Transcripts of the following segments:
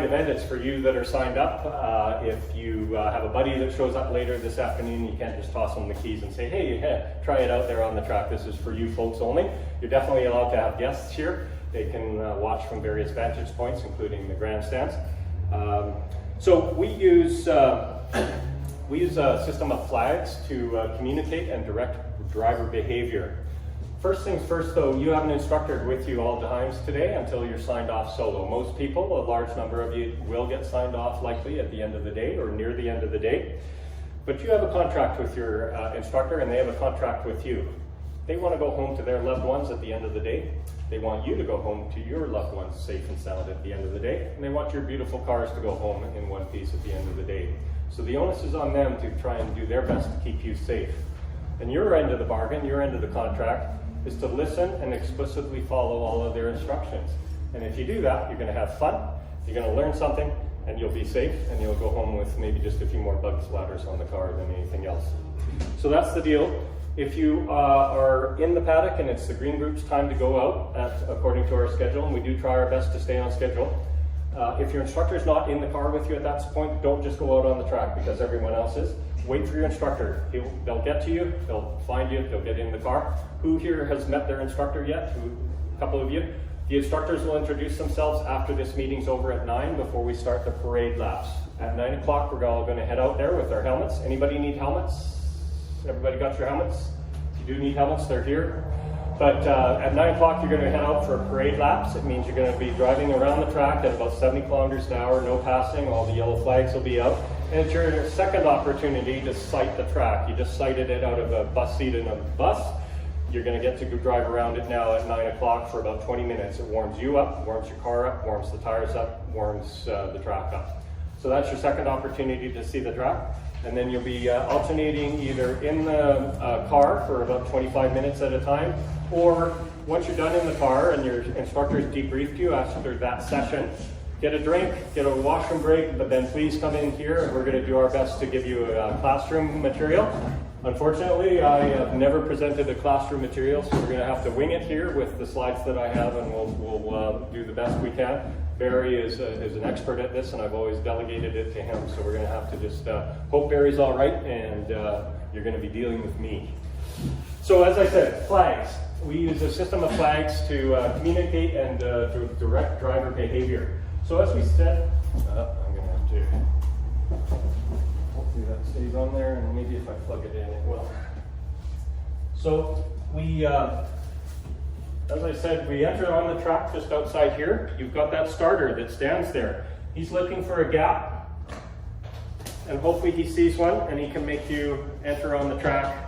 event. It's for you that are signed up. If you have a buddy that shows up later this afternoon, you can't just toss them the keys and say, hey, try it out there on the track. This is for you folks only. You're definitely allowed to have guests here. They can watch from various vantage points, including the grandstands. So we use a system of flags to communicate and direct driver behavior. First things first though, you have an instructor with you all times today until you're signed off solo. Most people, a large number of you, will get signed off likely at the end of the day or near the end of the day. But you have a contract with your instructor and they have a contract with you. They want to go home to their loved ones at the end of the day. They want you to go home to your loved ones safe and sound at the end of the day. And they want your beautiful cars to go home in one piece at the end of the day. So the onus is on them to try and do their best to keep you safe. And your end of the bargain, your end of the contract, is to listen and explicitly follow all of their instructions. And if you do that, you're going to have fun, you're going to learn something, and you'll be safe, and you'll go home with maybe just a few more bug splatters on the car than anything else. So that's the deal. If you are in the paddock and it's the green group's time to go out according to our schedule, and we do try our best to stay on schedule, if your instructor is not in the car with you at that point, don't just go out on the track because everyone else is. Wait for your instructor. They'll get to you, they'll find you, they'll get in the car. Who here has met their instructor yet? A couple of you. The instructors will introduce themselves after this meeting's over at 9 before we start the parade laps. At 9 o'clock, we're all going to head out there with our helmets. Anybody need helmets? Everybody got your helmets? If you do need helmets, they're here. But at 9 o'clock, you're going to head out for parade laps. It means you're going to be driving around the track at about 70 kilometers an hour, no passing, all the yellow flags will be out. And it's your second opportunity to sight the track. You just sighted it out of a bus seat in a bus. You're going to get to go drive around it now at 9 o'clock for about 20 minutes. It warms you up, warms your car up, warms the tires up, warms the track up. So that's your second opportunity to see the track. And then you'll be alternating either in the car for about 25 minutes at a time, or once you're done in the car and your instructor's debriefed you after that session, get a drink, get a washroom break, but then please come in here and we're going to do our best to give you a classroom material. Unfortunately, I have never presented a classroom material, so we're going to have to wing it here with the slides that I have, and we'll do the best we can. Barry is an expert at this, and I've always delegated it to him, so we're going to have to just hope Barry's all right, and you're going to be dealing with me. So as I said, flags. We use a system of flags to communicate and to direct driver behavior. So as we said, I'm going to have to, hopefully that stays on there, and maybe if I plug it in, it will. So we, as I said, we enter on the track just outside here. You've got that starter that stands there. He's looking for a gap, and hopefully he sees one, and he can make you enter on the track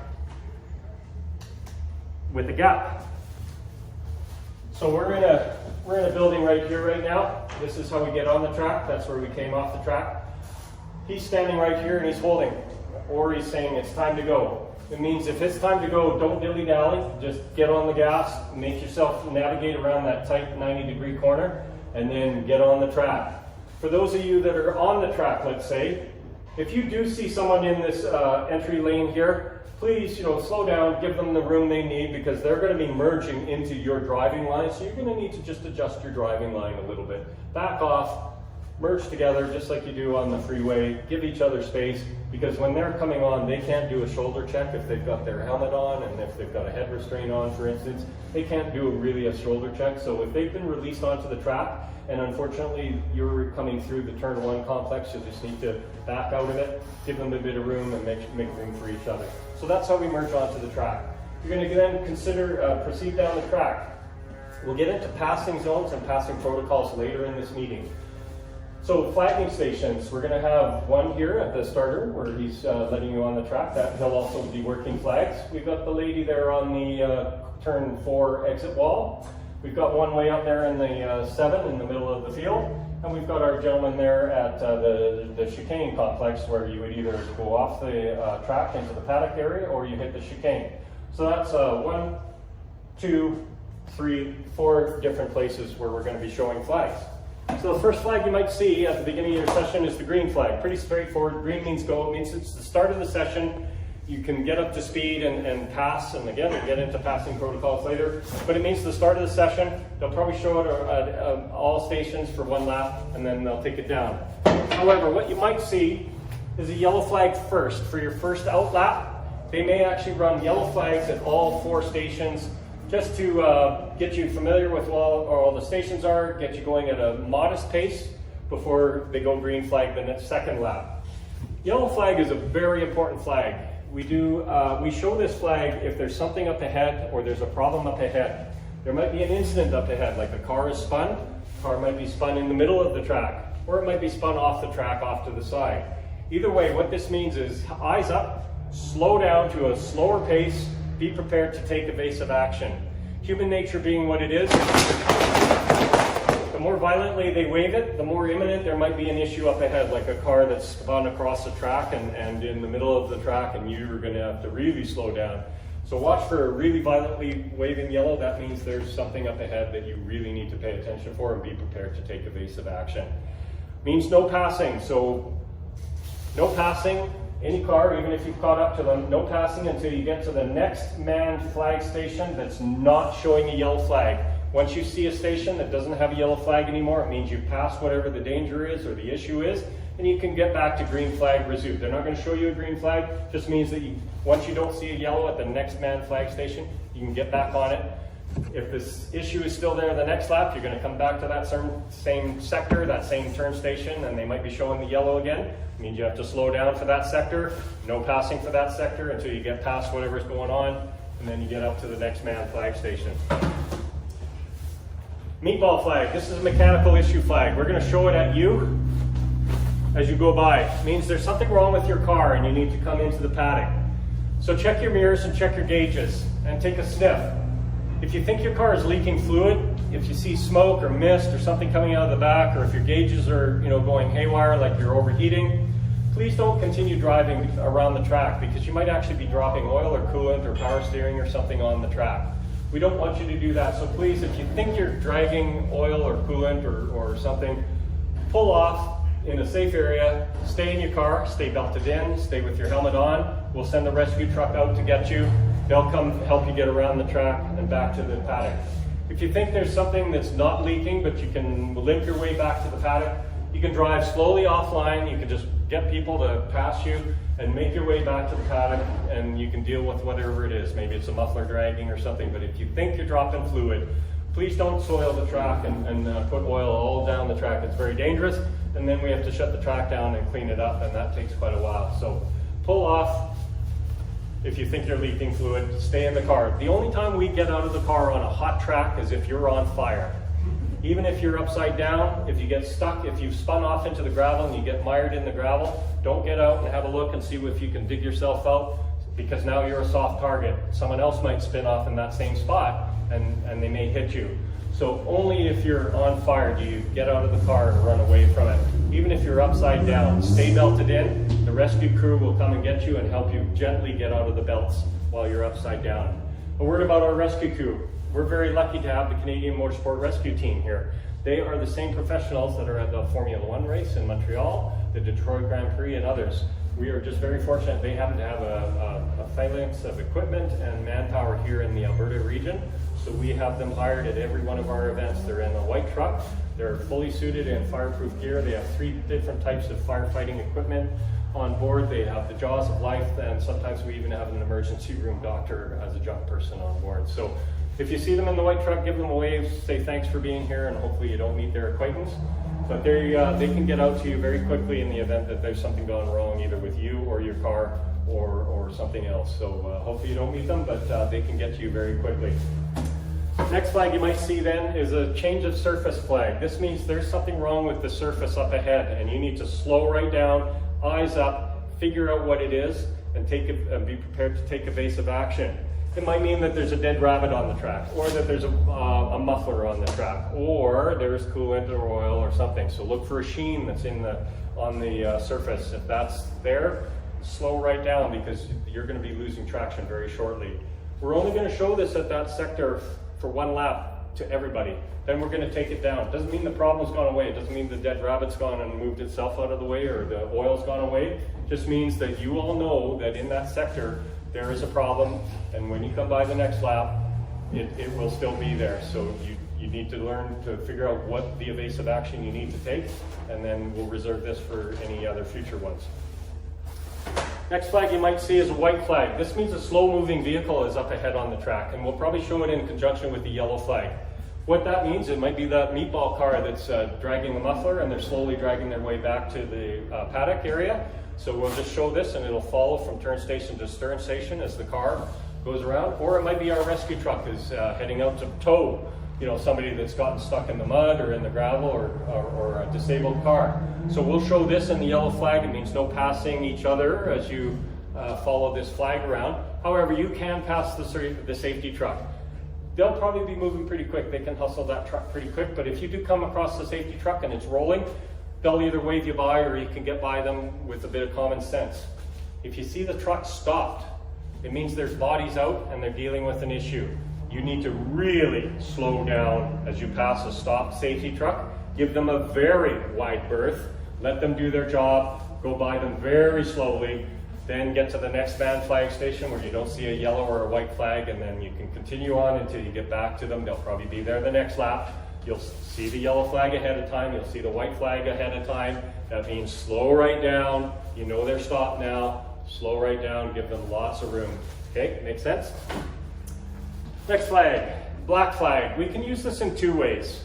with a gap. So we're in a building right here right now. This is how we get on the track. That's where we came off the track. He's standing right here and he's holding, or he's saying it's time to go. It means if it's time to go, don't dilly-dally, just get on the gas, make yourself navigate around that tight 90-degree corner, and then get on the track. For those of you that are on the track, let's say, if you do see someone in this entry lane here, please, slow down, give them the room they need, because they're going to be merging into your driving line, so you're going to need to just adjust your driving line a little bit. Back off, merge together just like you do on the freeway, give each other space, because when they're coming on, they can't do a shoulder check if they've got their helmet on, and if they've got a head restraint on, for instance, they can't do really a shoulder check. So if they've been released onto the track, and unfortunately you're coming through the turn one complex, you just need to back out of it, give them a bit of room, and make room for each other. So that's how we merge onto the track. You're going to then proceed down the track. We'll get into passing zones and passing protocols later in this meeting. So flagging stations, we're going to have one here at the starter where he's letting you on the track. He'll also be working flags. We've got the lady there on the turn 4 exit wall. We've got one way up there in the 7 in the middle of the field. And we've got our gentleman there at the chicane complex, where you would either go off the track into the paddock area or you hit the chicane. So that's 1, 2, 3, 4 different places where we're going to be showing flags. So the first flag you might see at the beginning of your session is the green flag. Pretty straightforward. Green means go. It means it's the start of the session. you can get up to speed and pass, and again, we'll get into passing protocols later, but it means the start of the session, they'll probably show it at all stations for 1 lap, and then they'll take it down. However, what you might see is a yellow flag first. For your first out lap, they may actually run yellow flags at all 4 stations, just to get you familiar with what all the stations are, get you going at a modest pace before they go green flag the next second lap. Yellow flag is a very important flag. We show this flag if there's something up ahead or there's a problem up ahead. There might be an incident up ahead, like a car is spun, car might be spun in the middle of the track, or it might be spun off the track off to the side. Either way, what this means is eyes up, slow down to a slower pace, be prepared to take evasive action. Human nature being what it is, the more violently they wave it, the more imminent there might be an issue up ahead, like a car that's spun across the track and in the middle of the track, and you're going to have to really slow down. So watch for a really violently waving yellow. That means there's something up ahead that you really need to pay attention for and be prepared to take evasive action. Means no passing. So no passing, any car, even if you've caught up to them, no passing until you get to the next manned flag station that's not showing a yellow flag. Once you see a station that doesn't have a yellow flag anymore, it means you've passed whatever the danger is or the issue is, and you can get back to green flag resume. They're not going to show you a green flag, just means that once you don't see a yellow at the next manned flag station, you can get back on it. If this issue is still there the next lap, you're going to come back to that same sector, that same turn station, and they might be showing the yellow again. It means you have to slow down for that sector, no passing for that sector until you get past whatever's going on, and then you get up to the next manned flag station. Meatball flag, this is a mechanical issue flag. We're going to show it at you as you go by. It means there's something wrong with your car and you need to come into the paddock. So check your mirrors and check your gauges and take a sniff. If you think your car is leaking fluid, if you see smoke or mist or something coming out of the back, or if your gauges are going haywire like you're overheating, please don't continue driving around the track because you might actually be dropping oil or coolant or power steering or something on the track. We don't want you to do that, so please, if you think you're dragging oil or coolant or something, pull off in a safe area, stay in your car, stay belted in, stay with your helmet on. We'll send the rescue truck out to get you. They'll come help you get around the track and back to the paddock. If you think there's something that's not leaking, but you can limp your way back to the paddock, you can drive slowly offline, you can just get people to pass you and make your way back to the paddock, and you can deal with whatever it is. Maybe it's a muffler dragging or something, but if you think you're dropping fluid, please don't soil the track and put oil all down the track. It's very dangerous, and then we have to shut the track down and clean it up, and that takes quite a while. So pull off if you think you're leaking fluid, stay in the car. The only time we get out of the car on a hot track is if you're on fire. Even if you're upside down, if you get stuck, if you've spun off into the gravel and you get mired in the gravel, don't get out and have a look and see if you can dig yourself out, because now you're a soft target. Someone else might spin off in that same spot and they may hit you. So only if you're on fire do you get out of the car and run away from it. Even if you're upside down, stay belted in. The rescue crew will come and get you and help you gently get out of the belts while you're upside down. A word about our rescue crew. We're very lucky to have the Canadian Motorsport Rescue Team here. They are the same professionals that are at the Formula One race in Montreal, the Detroit Grand Prix, and others. We are just very fortunate. They happen to have a phalanx of equipment and manpower here in the Alberta region. So we have them hired at every one of our events. They're in a white truck. They're fully suited in fireproof gear. They have 3 different types of firefighting equipment on board. They have the jaws of life, and sometimes we even have an emergency room doctor as a jump person on board. So if you see them in the white truck, give them a wave, say thanks for being here, and hopefully you don't meet their acquaintance. But they can get out to you very quickly in the event that there's something gone wrong, either with you or your car or something else. So hopefully you don't meet them, but they can get to you very quickly. Next flag you might see then is a change of surface flag. This means there's something wrong with the surface up ahead, and you need to slow right down, eyes up, figure out what it is, and be prepared to take evasive action. It might mean that there's a dead rabbit on the track, or that there's a muffler on the track, or there's coolant or oil or something. So look for a sheen that's on the surface. If that's there, slow right down because you're going to be losing traction very shortly. We're only going to show this at that sector for 1 lap. to everybody. Then we're going to take it down. Doesn't mean the problem's gone away. It doesn't mean the dead rabbit's gone and moved itself out of the way or the oil's gone away. It just means that you all know that in that sector there is a problem, and when you come by the next lap, it will still be there. So you need to learn to figure out what the evasive action you need to take, and then we'll reserve this for any other future ones. Next flag you might see is a white flag. This means a slow-moving vehicle is up ahead on the track, and we'll probably show it in conjunction with the yellow flag. What that means, it might be that meatball car that's dragging the muffler, and they're slowly dragging their way back to the paddock area. So we'll just show this, and it'll follow from turn station to stern station as the car goes around. Or it might be our rescue truck is heading out to tow, somebody that's gotten stuck in the mud or in the gravel or a disabled car. So we'll show this in the yellow flag. It means no passing each other as you follow this flag around. However, you can pass the safety truck. They'll probably be moving pretty quick. They can hustle that truck pretty quick. But if you do come across the safety truck and it's rolling, they'll either wave you by or you can get by them with a bit of common sense. If you see the truck stopped, it means there's bodies out and they're dealing with an issue. You need to really slow down as you pass a stopped safety truck. Give them a very wide berth. Let them do their job. Go by them very slowly. Then get to the next van flag station where you don't see a yellow or a white flag, and then you can continue on until you get back to them. They'll probably be there the next lap. You'll see the yellow flag ahead of time. You'll see the white flag ahead of time. That means slow right down. You know they're stopped now. Slow right down. Give them lots of room. Okay, makes sense? Next flag, black flag. We can use this in two ways.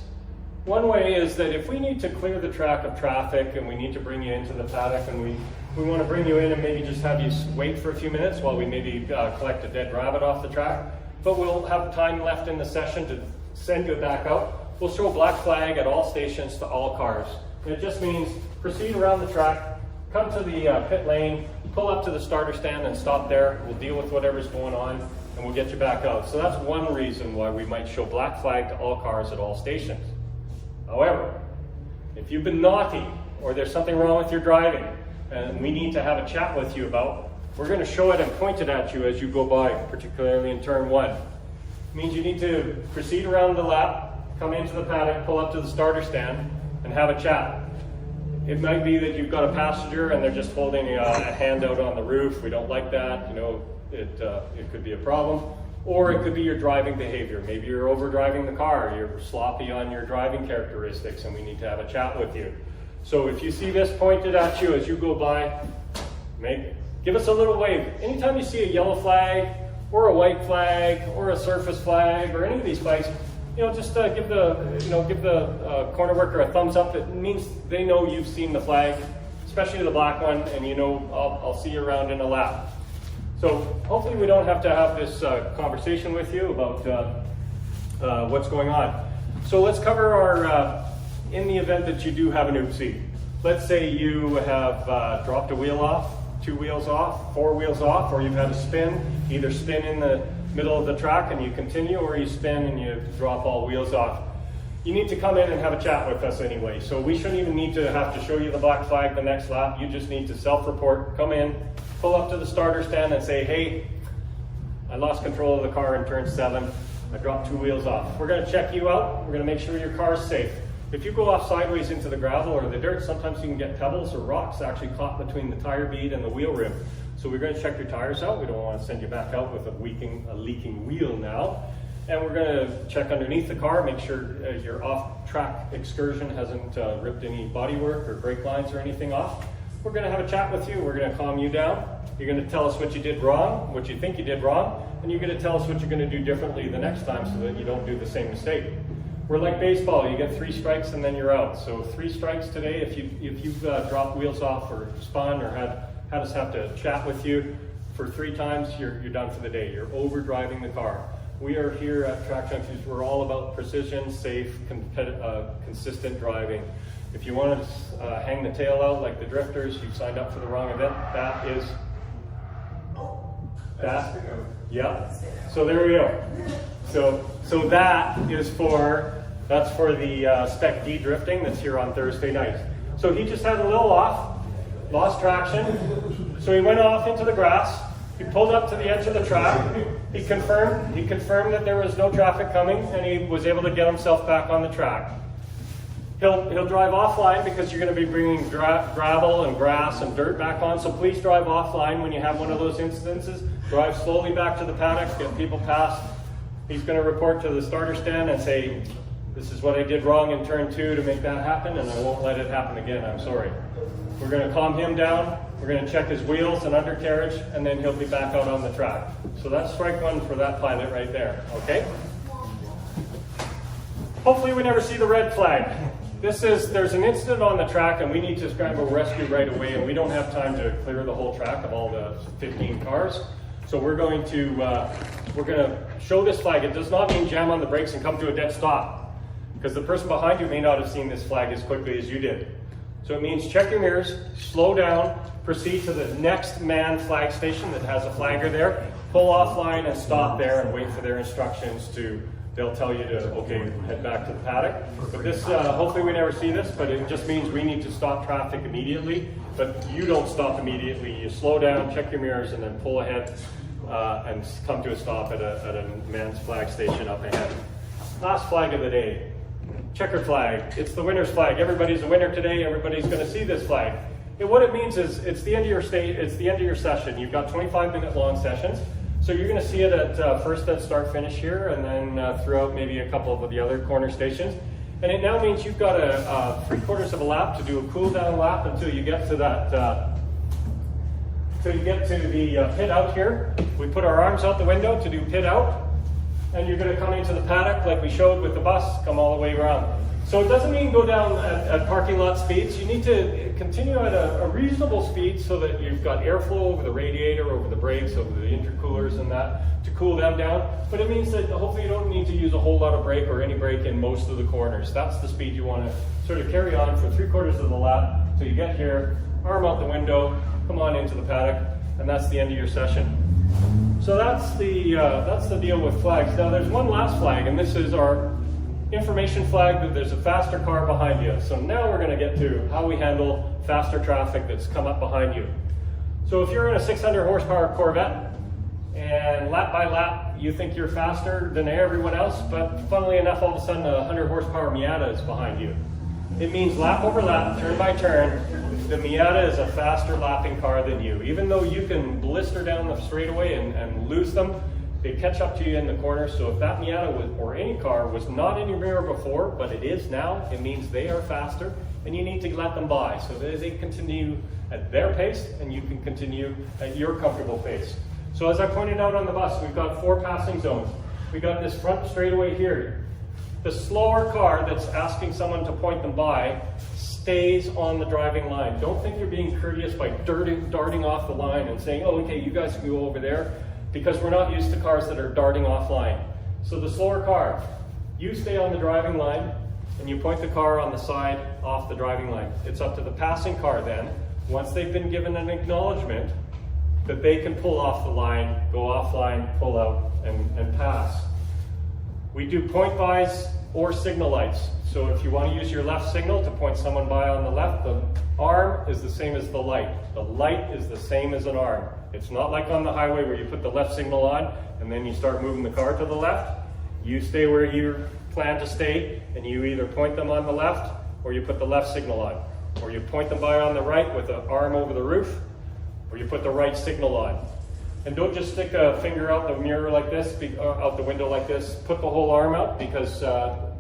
One way is that if we need to clear the track of traffic and we need to bring you into the paddock and we want to bring you in and maybe just have you wait for a few minutes while we maybe collect a dead rabbit off the track, but we'll have time left in the session to send you back out. We'll show black flag at all stations to all cars. And it just means proceed around the track, come to the pit lane, pull up to the starter stand and stop there. We'll deal with whatever's going on and we'll get you back out. So that's one reason why we might show black flag to all cars at all stations. However, if you've been naughty or there's something wrong with your driving and we need to have a chat with you about, we're going to show it and point it at you as you go by, particularly in turn one. It means you need to proceed around the lap, come into the paddock, pull up to the starter stand and have a chat. It might be that you've got a passenger and they're just holding a hand out on the roof. We don't like that, it could be a problem. Or it could be your driving behavior. Maybe you're over driving the car, you're sloppy on your driving characteristics and we need to have a chat with you. So if you see this pointed at you as you go by, give us a little wave. Anytime you see a yellow flag or a white flag or a surface flag or any of these flags, just give the corner worker a thumbs up. It means they know you've seen the flag, especially the black one, and I'll see you around in a lap. So hopefully we don't have to have this conversation with you about what's going on. So let's cover our, in the event that you do have an oopsie. Let's say you have dropped a wheel off, 2 wheels off, 4 wheels off, or you've had a spin, either spin in the middle of the track and you continue, or you spin and you drop all wheels off. You need to come in and have a chat with us anyway. So we shouldn't even need to have to show you the black flag the next lap. You just need to self-report, come in, pull up to the starter stand and say, hey, I lost control of the car in turn 7. I dropped 2 wheels off. We're going to check you out. We're going to make sure your car's safe. If you go off sideways into the gravel or the dirt, sometimes you can get pebbles or rocks actually caught between the tire bead and the wheel rim. So we're going to check your tires out. We don't want to send you back out with a leaking wheel now. And we're going to check underneath the car, make sure your off-track excursion hasn't ripped any bodywork or brake lines or anything off. We're going to have a chat with you. We're going to calm you down. You're going to tell us what you did wrong, what you think you did wrong, and you're going to tell us what you're going to do differently the next time so that you don't do the same mistake. We're like baseball. You get 3 strikes and then you're out. So 3 strikes today. If you've dropped wheels off or spun or had us have to chat with you for 3 times, you're done for the day. You're over driving the car. We are here at Track Junkies. We're all about precision, safe, consistent driving. If you want to hang the tail out like the drifters, you've signed up for the wrong event. That is that. Yeah. So there we go. So that is that's for the Spec D drifting that's here on Thursday night. So he just had a little off, lost traction. So he went off into the grass, He pulled up to the edge of the track. He confirmed that there was no traffic coming, and he was able to get himself back on the track. He'll drive offline because you're going to be bringing gravel and grass and dirt back on, so please drive offline when you have one of those instances. Drive slowly back to the paddock, get people past. He's going to report to the starter stand and say, this is what I did wrong in turn 2 to make that happen, and I won't let it happen again, I'm sorry. We're going to calm him down, we're going to check his wheels and undercarriage, and then he'll be back out on the track. So that's strike 1 for that pilot right there, okay? Hopefully we never see the red flag. There's an incident on the track and we need to scramble rescue right away, and we don't have time to clear the whole track of all the 15 cars. So we're going to show this flag. It does not mean jam on the brakes and come to a dead stop, because the person behind you may not have seen this flag as quickly as you did. So it means check your mirrors, slow down, proceed to the next manned flag station that has a flagger there, pull offline and stop there and wait for their instructions they'll tell you to, okay, head back to the paddock. But this, hopefully we never see this, but it just means we need to stop traffic immediately. But you don't stop immediately. You slow down, check your mirrors, and then pull ahead and come to a stop at a man's flag station up ahead. Last flag of the day, checkered flag. It's the winner's flag. Everybody's a winner today. Everybody's going to see this flag. And what it means is it's the end of your it's the end of your session. You've got 25-minute long sessions. So you're going to see it at first at start finish here, and then throughout maybe a couple of the other corner stations. And it now means you've got a 3/4 of a lap to do a cool down lap until you get to that. Till you get to the pit out here. We put our arms out the window to do pit out, and you're going to come into the paddock like we showed with the bus. Come all the way around. So it doesn't mean go down at parking lot speeds. You need to continue at a reasonable speed so that you've got airflow over the radiator, over the brakes, over the intercoolers and that to cool them down. But it means that hopefully you don't need to use a whole lot of brake or any brake in most of the corners. That's the speed you want to sort of carry on for 3/4 of the lap till you get here, arm out the window, come on into the paddock, and that's the end of your session. So that's the deal with flags. Now there's one last flag, and this is our information flag that there's a faster car behind you. So now we're going to get to how we handle faster traffic that's come up behind you. So if you're in a 600 horsepower Corvette and lap by lap you think you're faster than everyone else, but funnily enough all of a sudden a 100 horsepower Miata is behind you. It means lap over lap, turn by turn, the Miata is a faster lapping car than you. Even though you can blister down the straightaway and lose them, they catch up to you in the corner. So if that Miata or any car was not in your mirror before, but it is now, it means they are faster, and you need to let them by so that they continue at their pace and you can continue at your comfortable pace. So as I pointed out on the bus, we've got 4 passing zones. We got this front straightaway here. The slower car that's asking someone to point them by stays on the driving line. Don't think you're being courteous by darting off the line and saying, oh, okay, you guys can go over there, because we're not used to cars that are darting offline. So the slower car, you stay on the driving line and you point the car on the side off the driving line. It's up to the passing car then, once they've been given an acknowledgement, that they can pull off the line, go offline, pull out, and pass. We do point bys or signal lights. So if you want to use your left signal to point someone by on the left, the arm is the same as the light. The light is the same as an arm. It's not like on the highway where you put the left signal on and then you start moving the car to the left. You stay where you plan to stay, and you either point them on the left or you put the left signal on. Or you point them by on the right with the arm over the roof, or you put the right signal on. And don't just stick a finger out the mirror like this, out the window like this. Put the whole arm out, because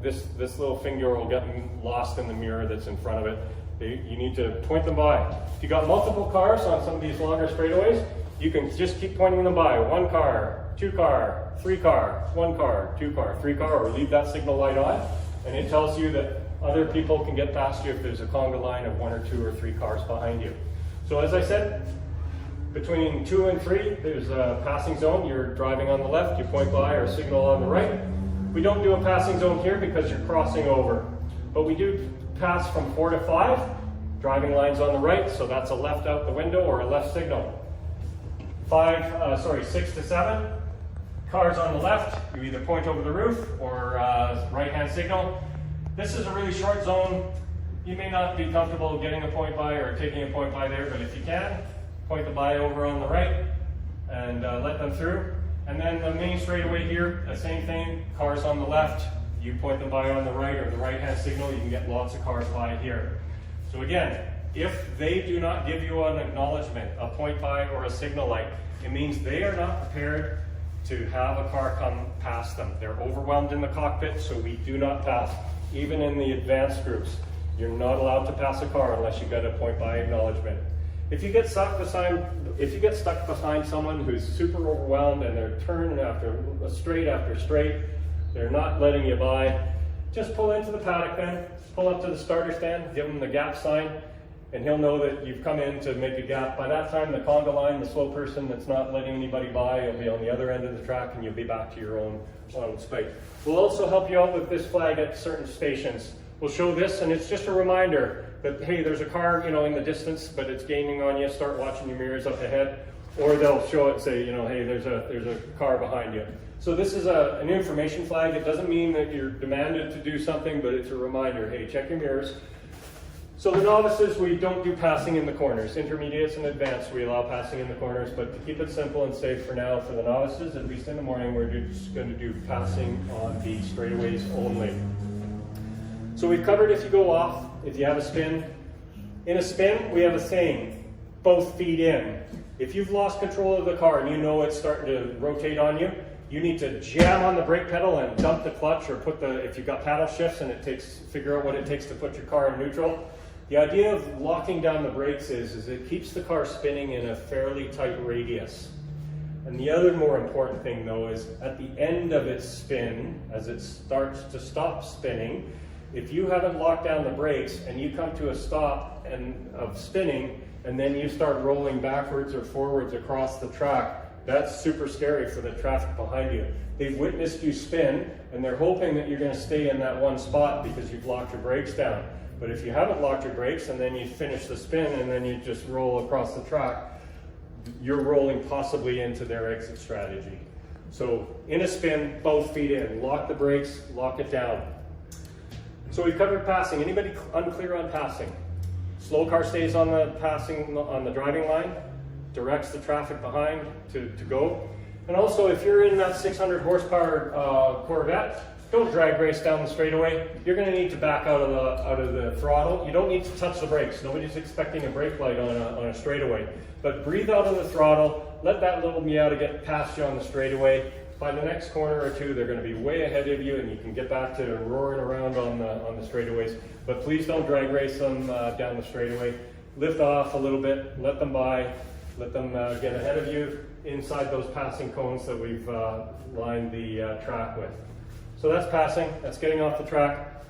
this little finger will get lost in the mirror that's in front of it. You need to point them by. If you got multiple cars on some of these longer straightaways, you can just keep pointing them by. 1 car, 2 car, 3 car, 1 car, 2 car, 3 car, or leave that signal light on, and it tells you that other people can get past you if there's a conga line of 1 or 2 or 3 cars behind you. So as I said, between 2 and 3, there's a passing zone. You're driving on the left, you point by, or signal on the right. We don't do a passing zone here because you're crossing over. But we do pass from 4 to 5, driving lines on the right, so that's a left out the window or a left signal. 6 to 7, cars on the left, you either point over the roof or right-hand signal. This is a really short zone. You may not be comfortable getting a point by or taking a point by there, but if you can, point the by over on the right, and let them through. And then the main straightaway here, the same thing, cars on the left, you point them by on the right or the right-hand signal, you can get lots of cars by here. So again, if they do not give you an acknowledgement, a point by or a signal light, it means they are not prepared to have a car come past them. They're overwhelmed in the cockpit, so we do not pass. Even in the advanced groups, you're not allowed to pass a car unless you get a point by acknowledgement. If you get stuck behind someone who's super overwhelmed and they're turning after straight, they're not letting you by, just pull into the paddock then, pull up to the starter stand, give them the gap sign, and he'll know that you've come in to make a gap. By that time, the conga line, the slow person that's not letting anybody by, will be on the other end of the track and you'll be back to your own space. We'll also help you out with this flag at certain stations. We'll show this, and it's just a reminder that, hey, there's a car, in the distance, but it's gaining on you. Start watching your mirrors up ahead. Or they'll show it and say, hey, there's a car behind you. So this is an information flag. It doesn't mean that you're demanded to do something, but it's a reminder, hey, check your mirrors. So the novices, we don't do passing in the corners. Intermediates and advanced, we allow passing in the corners, but to keep it simple and safe for now, for the novices, at least in the morning, we're just going to do passing on the straightaways only. So we've covered if you go off, if you have a spin. In a spin, we have a saying, both feet in. If you've lost control of the car and you know it's starting to rotate on you, you need to jam on the brake pedal and dump the clutch, or if you've got paddle shifts and figure out what it takes to put your car in neutral. The idea of locking down the brakes is it keeps the car spinning in a fairly tight radius. And the other more important thing though is at the end of its spin, as it starts to stop spinning, if you haven't locked down the brakes and you come to a stop of spinning and then you start rolling backwards or forwards across the track, that's super scary for the traffic behind you. They've witnessed you spin and they're hoping that you're going to stay in that one spot because you've locked your brakes down. But if you haven't locked your brakes and then you finish the spin and then you just roll across the track, you're rolling possibly into their exit strategy. So in a spin, both feet in, lock the brakes, lock it down. So we've covered passing. Anybody unclear on passing? Slow car stays on the driving line, directs the traffic behind to go. And also, if you're in that 600 horsepower Corvette, don't drag race down the straightaway. You're going to need to back out of the throttle. You don't need to touch the brakes. Nobody's expecting a brake light on a straightaway. But breathe out of the throttle. Let that little Miata get past you on the straightaway. By the next corner or two, they're going to be way ahead of you, and you can get back to roaring around on the straightaways. But please don't drag race them down the straightaway. Lift off a little bit, let them by, let them get ahead of you inside those passing cones that we've lined the track with. So that's passing, that's getting off the track.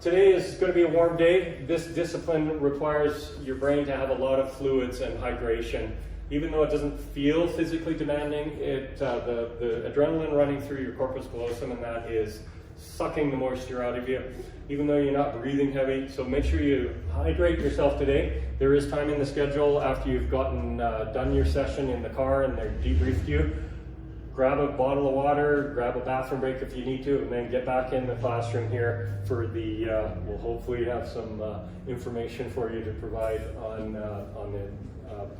Today is going to be a warm day. This discipline requires your brain to have a lot of fluids and hydration. Even though it doesn't feel physically demanding, the adrenaline running through your corpus callosum and that is sucking the moisture out of you, even though you're not breathing heavy. So make sure you hydrate yourself today. There is time in the schedule after you've gotten done your session in the car and they've debriefed you. Grab a bottle of water, grab a bathroom break if you need to, and then get back in the classroom here for we'll hopefully have some information for you to provide on the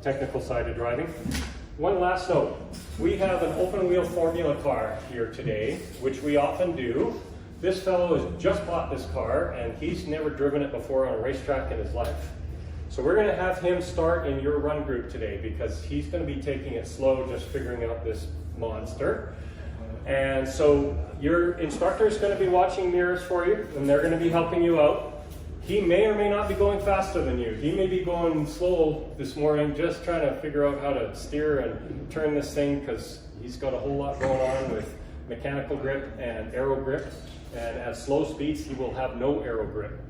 technical side of driving. One last note, we have an open wheel formula car here today, which we often do. This fellow has just bought this car and he's never driven it before on a racetrack in his life. So we're going to have him start in your run group today because he's going to be taking it slow, just figuring out this monster. And so your instructor is going to be watching mirrors for you and they're going to be helping you out. He may or may not be going faster than you. He may be going slow this morning, just trying to figure out how to steer and turn this thing because he's got a whole lot going on with mechanical grip and aero grip. And at slow speeds, he will have no aero grip.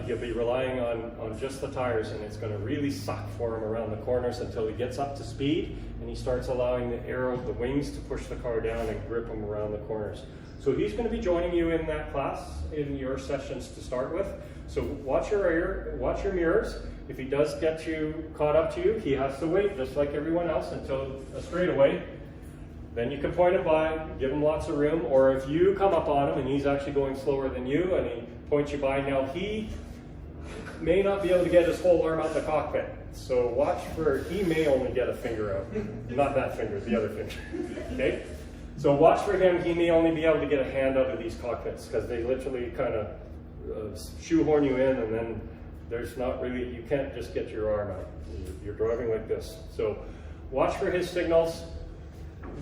He'll be relying on just the tires, and it's going to really suck for him around the corners until he gets up to speed and he starts allowing the wings to push the car down and grip him around the corners. So he's going to be joining you in that class in your sessions to start with. So watch your mirrors. If he does get you caught up to you, he has to wait just like everyone else until a straightaway. Then you can point him by, give him lots of room, or if you come up on him and he's actually going slower than you and he points you by, now he may not be able to get his whole arm out the cockpit. So watch for, he may only get a finger out. Not that finger, the other finger. Okay? So watch for him, he may only be able to get a hand out of these cockpits because they literally kind of shoehorn you in, and then there's not really, you can't just get your arm out. You're driving like this. So watch for his signals,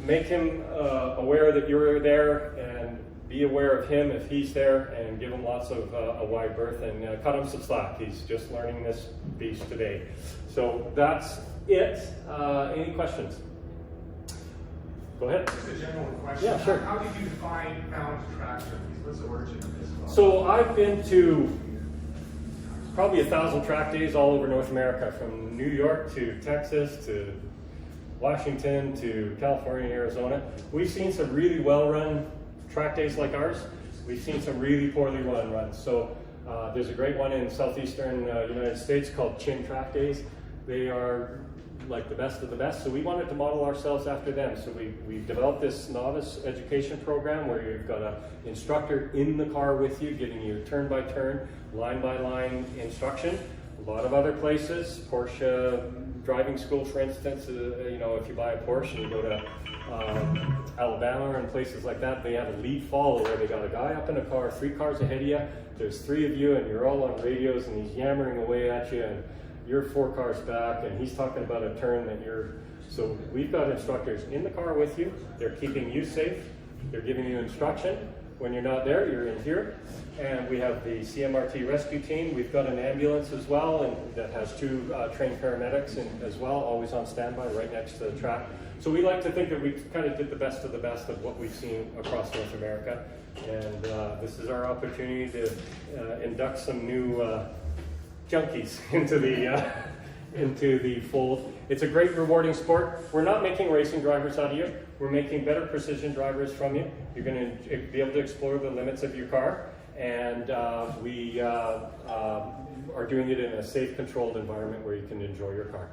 make him aware that you're there, and be aware of him if he's there, and give him lots of a wide berth, and cut him some slack. He's just learning this beast today. So that's it. Any questions? Go ahead. Just a general question. Yeah, sure. How did you found track junkies? What's the origin of this? So I've been to probably 1,000 track days all over North America, from New York to Texas to Washington to California and Arizona. We've seen some really well-run track days like ours. We've seen some really poorly run runs. So there's a great one in southeastern United States called Chin Track Days. They are like the best of the best. So we wanted to model ourselves after them. So we developed this novice education program where you've got an instructor in the car with you, giving you turn by turn, line by line instruction. A lot of other places, Porsche driving school, for instance, if you buy a Porsche and you go to Alabama and places like that, they have a lead follow where they got a guy up in a car, 3 cars ahead of you, there's 3 of you, and you're all on radios, and he's yammering away at you, and you're 4 cars back, and he's talking about a turn that so we've got instructors in the car with you. They're keeping you safe. They're giving you instruction. When you're not there, you're in here. And we have the CMRT rescue team. We've got an ambulance as well, and that has 2 trained paramedics as well, always on standby right next to the track. So we like to think that we kind of did the best of what we've seen across North America. And this is our opportunity to induct some new junkies into the fold. It's a great rewarding sport. We're not making racing drivers out of you. We're making better precision drivers from you. You're going to be able to explore the limits of your car, and we are doing it in a safe, controlled environment where you can enjoy your car.